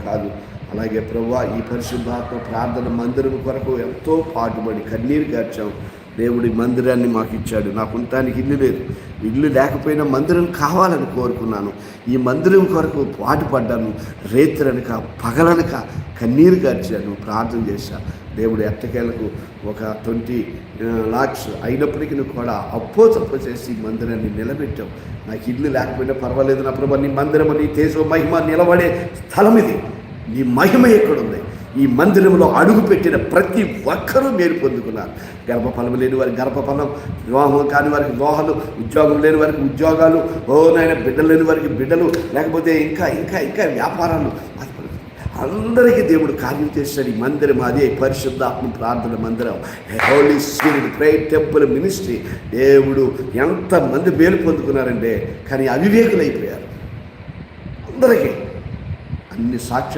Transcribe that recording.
కాదు. అలాగే ప్రభువా, ఈ పరిశుద్ధాత్మ ప్రార్థన మందిరం కొరకు ఎంతో పాటుపడి కన్నీరు గార్చాం. దేవుడి మందిరాన్ని మాకు ఇచ్చాడు. నాకు ఉండటానికి ఇల్లు లేదు. ఇల్లు లేకపోయినా మందిరం కావాలని కోరుకున్నాను. ఈ మందిరం కొరకు పాటుపడ్డాను. రేత్రనక పగలనక కన్నీరు గార్చాను, ప్రార్థన చేశాను. దేవుడు ఎట్టకేలకు ఒక 20 lakhs అయినప్పటికీ కూడా అప్పో తప్పో చేసి మందిరాన్ని నిలబెట్టావు. నాకు ఇల్లు లేకపోయినా పర్వాలేదు నా ప్రభు, నీ మందిరం, నీ తేజో మహిమ నిలబడే స్థలం ఇది. నీ మహిమ ఎక్కడుంది? ఈ మందిరంలో అడుగు పెట్టిన ప్రతి ఒక్కరూ మేలు పొందుకున్నారు. గర్భఫలం లేని వారికి గర్భఫలం, వివాహం కాని వారికి వివాహాలు, ఉద్యోగం లేని వారికి ఉద్యోగాలు, నాయన బిడ్డలు లేని వారికి బిడ్డలు, లేకపోతే ఇంకా ఇంకా ఇంకా వ్యాపారాలు, అందరికీ దేవుడు కార్యం చేశాడు. ఈ మందిరం అదే పరిశుద్ధాత్మ ప్రార్థన మందిరం, holy spirit prayer temple ministry. దేవుడు ఎంతమంది మేలు పొందుకున్నారంటే, కానీ అవివేకులైపోయారు. అందరికీ అన్ని సాక్ష్యాలు